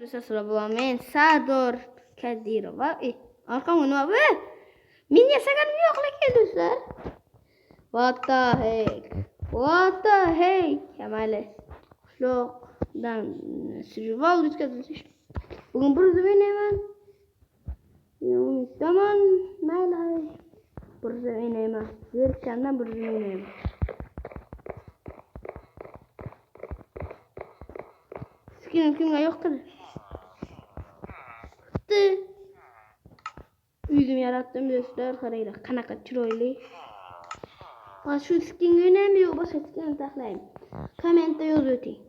Assalamu men Sardor Kadirova. Arqamga nima bu? Men yasaganim yo'qlar do'stlar. What the heck? What the heck? Mayli. Qishloqdan survival o'tkazilish. Bugun bir o'ynayman. Tamam, mayli. Bir o'ynayman. Zerikkandan bir o'ynayman. Kimga yo'qdir? Uyim yaratdim do'stlar, qaranglar, qanaqa chiroyli. Va shu skin o'ynaymi yo'q, boshqa skin taxlaymi? Kommentda yozib o'ting.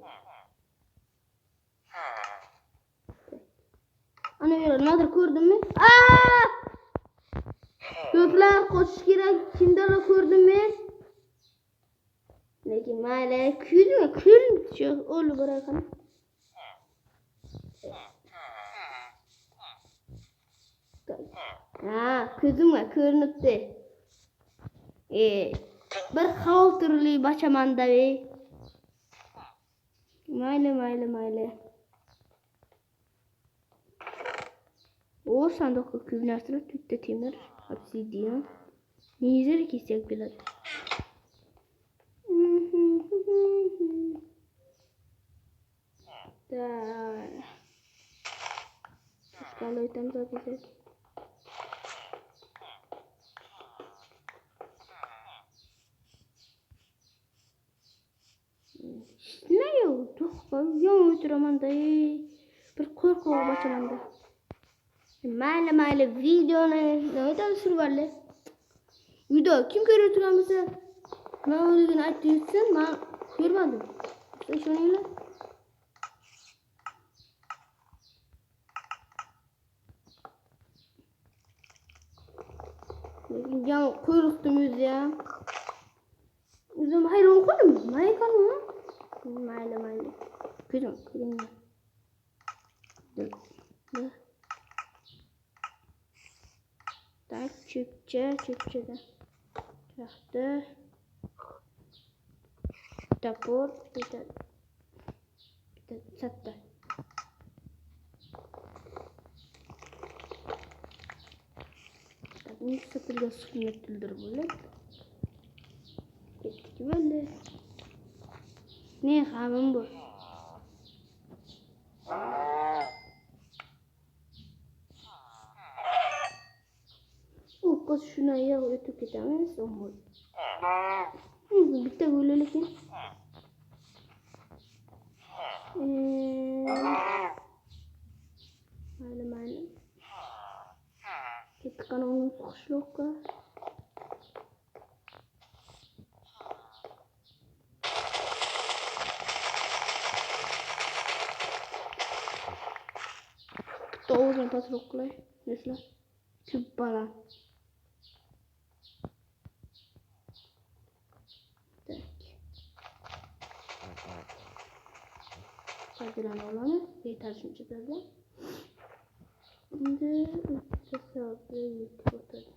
Ana yo'q, nimadir ko'rdimmi? Do'stlar, qo'shish kerak. Kimdir ko'rdimmi? Lekin mayli, kuldi, o'lib borakan. Ko'zimga ko'rinibdi. Bir xavotirli bachamanda. Mayli. O sanduqqa ko'p narsalar tutdi, temir, obsidian. Neyzer kesak bo'ladi. Qanday aytamiz aka? Ne yok? Yok o'tiramanda. Bir qo'rquv bachamanda. Mayli videoni nima survarlar. Video kim ko'rib turganmisa, men o'ligini aytib yursin, men ko'rmadim. Ishoninglar. Lekin jam qo'rqdim o'zi ham. O'zim hayron qoldim. Nima ekanmi? Mayli. Ko'ring. Tak, chipchada. Taxta. Topor, bitta satta. Bunu satırga sünnetildir böyle. Kettik böyle. Ne hamım bu? Kız şuna ya ötüp gidemez olmalı. Bitti böyle lekin. Mayli. Ketdik ana onun qishloqqa. Doğrudan pasroq qilay. Do'stlar. Ko'p baland. Hadiran olamiz. Yetar shuncha darda. Endi o'tsa yetib o'tadi.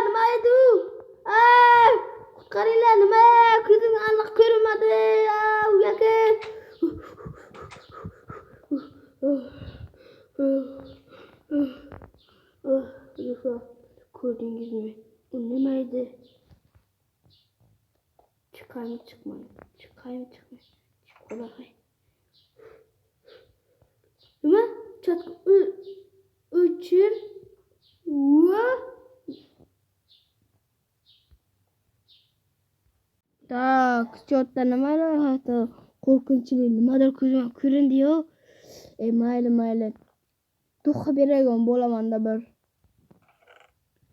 Nima edi? Qutqaringlar, nima? Ko'zim aniq ko'rinmadi. Uyaka. Ko'rdingizmi? U nima edi? Chiqmaydi. Chiqolay. Nima? Chatga o'chir. Tak, chatda nimalar hatto qo'rqinchli nimadir ko'zimga ko'rindi-yu. Mayli. To'xta beragan bo'lamanda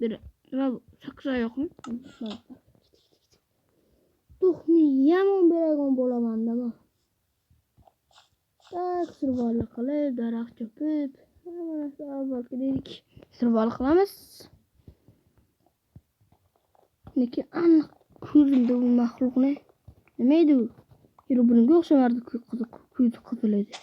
bir nima bu? Saksa yo'qmi? To'xni yamon beragan bo'lamanda bu. Tak, survival qilib, daraxt chopib, avvalgi dedik, survival qilamiz. Lekin aniq ko'rindi bu maxluqni. Nima edi u? Bunga o'xshamardi, ko'zi qizil edi.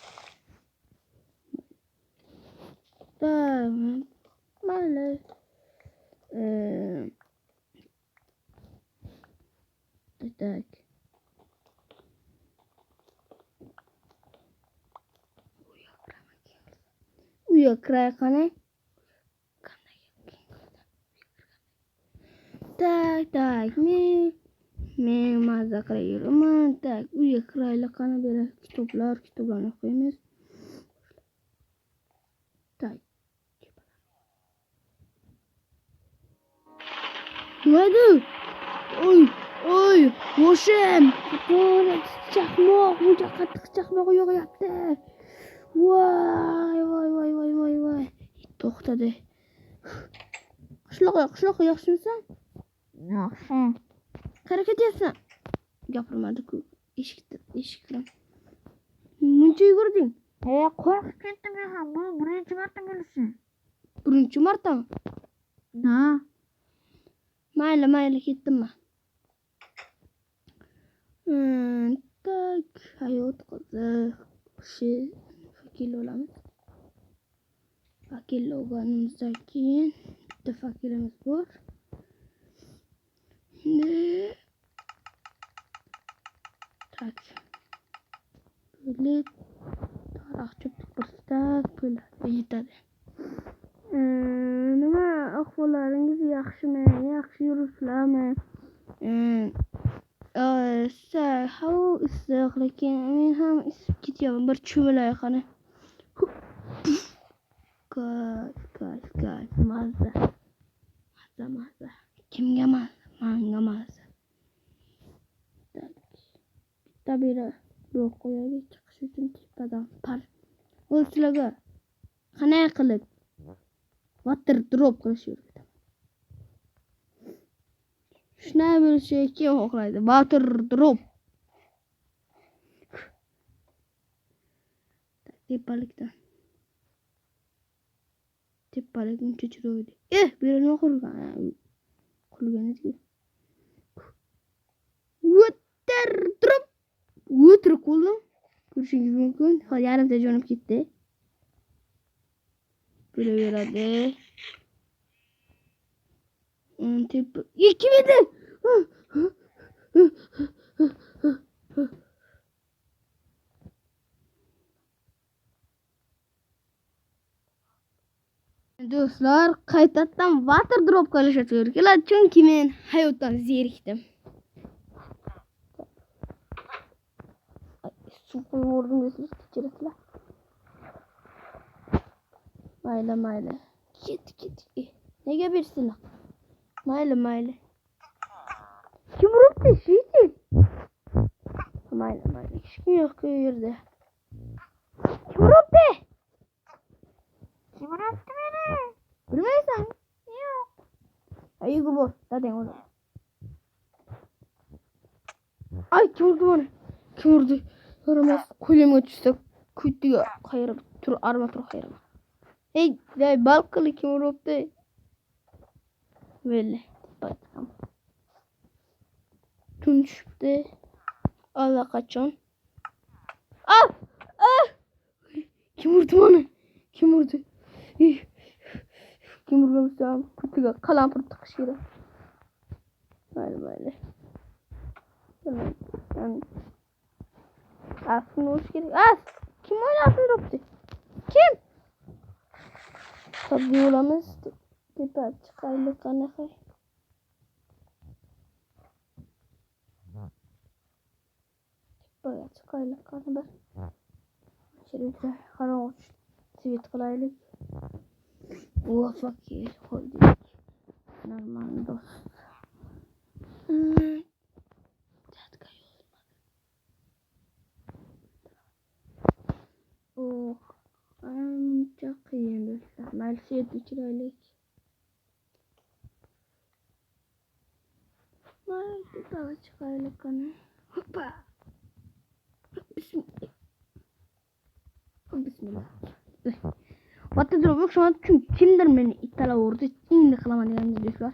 tak. Uya kiray qani? Tak. Men mazza qilaman. Tak, uya kiraylar qani bera kitoblarni o'qiymiz. Tak. Nima Oy, boshim. Chaqmoq, buncha qattiq chaqmoq yog'yapti. Voy. To'xtadi. Qishloqqa yaxshimisan? Yaxshi. Qayerga ketyapsan? Gapirmadi-ku. Eshikdan. Muncha yugurding? Qo'rqib ketdim men ham. Bu birinchi marta bo'lishi. Birinchi martami? Ha. Mayli, ketdim men. Tak, hayot qiziq. Fakil olamiz. Fakil olganimizdan keyin bitta fakilimiz bor. Tak. Böyle taraqchi birtak pul yetadi. Nima ahvollaringiz yaxshimi? Yaxshi yuribsizlarmi? Havo issiq, lekin men ham isib ketyapman. Bir cho'milay qani. Gaz. Mazza. Kimga mazza? Menga mazza. Bitta biri blok qo'yaylik chiqish uchun tepadan par. O'zlarga qanday qilib water drop qilish kerak. Shunday bo'lsa kim xohlaydi? Water drop. Tepalikni chiroyli. Biri nima qilgan edi? Water drop. Water qo'ldim. Ko'rishingiz mumkin. Hozir yarimta jonim ketdi. Bo'laveradi. Tepa. Kim edi? Do'stlar, qaytadan water drop qilish kerak, chunki men hayotdan zerikdim. Suv qo'yib kechiringlar. Mayli. Ket. Nega bersinlar? Mayli. Kim uribdi? Shiti. Mayli. Hech kim yo'q u yerda. Kim uribdi? Kim uribdi meni? Bilmaysan? Yo'q. Ayuga bor. Dadang o'zi. Ay, kim urdi? Ko'ramas, qo'limga tushsa, kutiga qayirib arma tur qayirib. Ey, balqili kim uribdi? Belli. Bakam. Tun tushibdi. Allaqachon. Kim urdi meni? Kim urdi? Kim ursa, kutiga qalampir tiqish kerak. Mayli. Aslında hoş geldin. Kim oynasın ropti? Kim? Tabii olamaz. Tepe çıkarlı kanakay. Tepe çıkarlı kanakay. Şöyle karanlık sivit kılaylık. Fakir koyduk. Normal dost. Çok qiyin do'stlar. Malsiyat ichiraylik. Mayli, chiqaylik qani. Hoppa. Bismillah. Water drop yo'q, shuni kimdir meni ittalab urdi. Endi qilaman deganingiz do'stlar.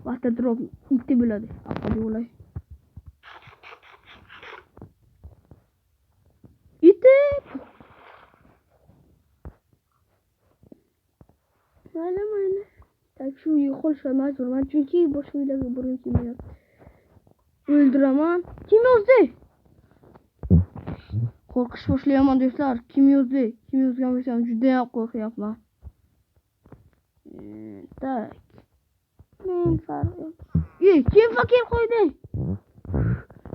Water drop itti bo'ladi. Aqli bo'lay. Mayli. Tak shu yo'qolishga majburman, chunki boshqa uylarga burilib kelmayapti. Öldüremem. Kim yazdı? Korkuş başlayamam dostlar. Kim yazdı? Kim yazgan judayam korkuyorum. Tak. Men farkı. Kim fakir koydu?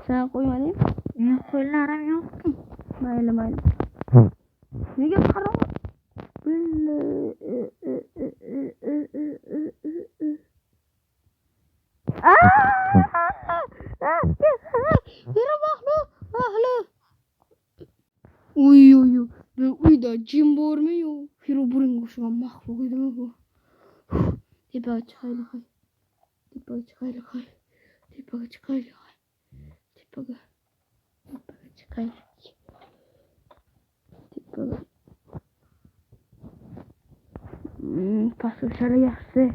Sen koymadın. Men qo'llarim yo'q. Mayli. Nega qarab? Uy. Uyda cin bormuyor. Firo burun koşulan mahluk edin bu. Tepe aç hayli hay. Paslaşara yaxshi.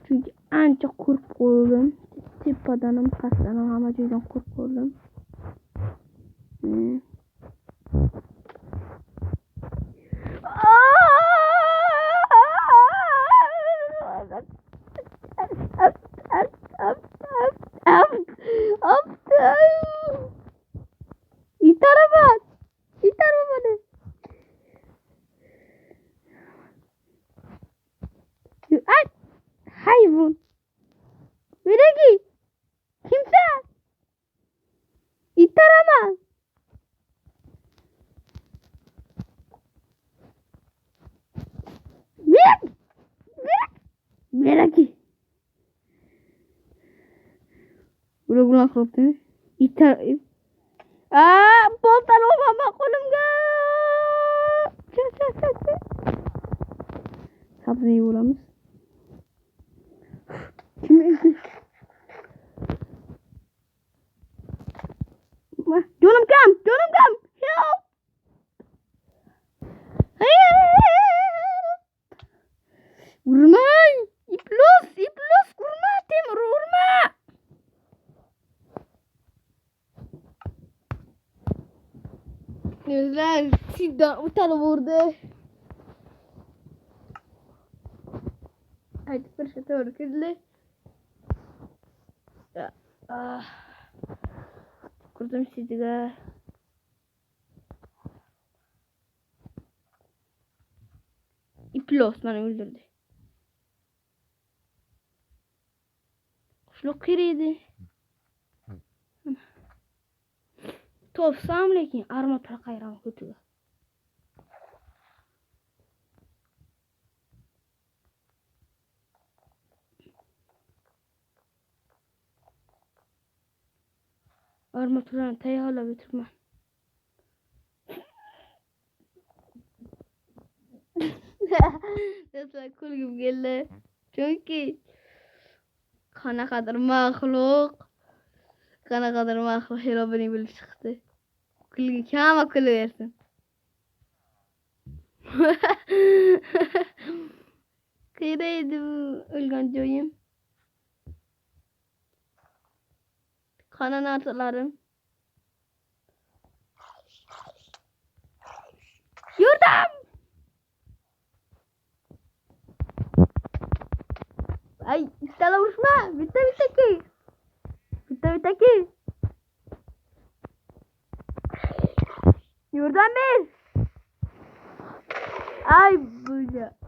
Çünkü ancha qurib qo'ydim. Tepadanım, pastdanım hamma joydan qurib qo'ydim. İtar bana. Ay, hayvan. Nereye git? Kimse? İtaramaz. Bırak. Buraya korktu. İtar. Boltan olmama kolumga. Sabzayı vuramız. Kim öldü? Canım kam. Help. Vurma. İplos. Vurma Timur. Vurma. Güzel. Sidan utanı vurdu. Hadi fırsatı öğretildi. Kurdum sizi. İplos bana öldürdü. Kuşluk kiriydi. Topsam lekin armatura qayram kötüge. Armaturani tayyorlab o'tirman. Do'stlar kulgim keldi. Chunki qanaqadir maxluq Hirobini bilib chiqdi. Kulgi kama kulaversin. Qayerda bu o'lgan joyim? Qana narsalarim. Yordam! Ay, istala vurma. Bitta ki. Yordam ver. Ay buca.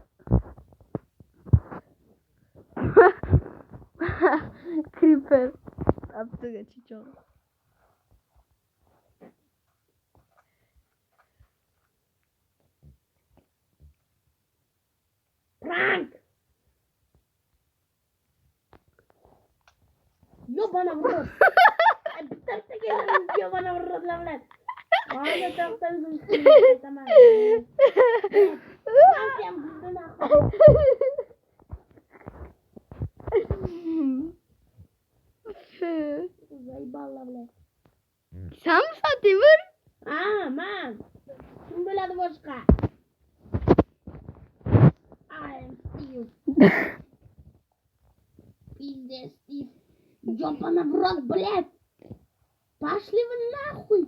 Creeper. Aptı geçiyor. Prank. Yo bana vurur. Bitter tekerim yo bana vurur lan. Bana taktın tamam. Sen mi Fatih vur? Man. Kim biladi boshqa? I am Steve. Пиздец, Стив. Ёбаный в рот, блядь. Пошли вы нахуй.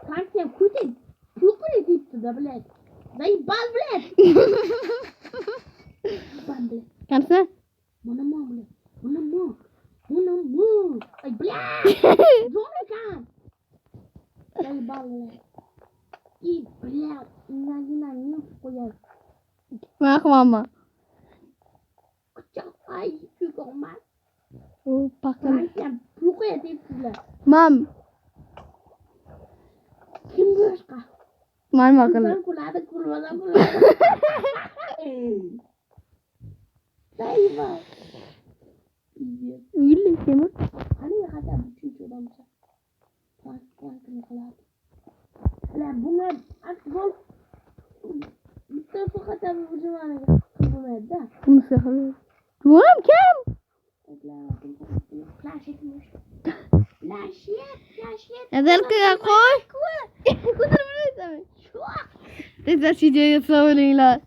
Как тебе крутить? Плюку летит туда, блядь. Заебал, блядь. Ебан, блядь. Kamsa? Mana mı bile? Mana mı? Mana mı? Ay bile. Zor kan. Ay balı. İyi bile. İnan ne koyar? Bak mama. Kıçak ay çünkü olmaz. Oh, bakın. Ben bu kadar değil bile. Mam. Kim başka? Man bakın. Ben kulağda kurmadan. Dayıma. Yürü Kemal. Hani ya kadar bütün çoğunca. Kuantını kulağda. Lan bunlar artık bol. Mustafa kadar bu zamana kılmıyor da. Bunu sıkılıyor. Oğlum kim? Flash etmiş. Flash yet. Ezel kıya koy. Kudur bunu izlemek. Tekrar videoyu savunuyla.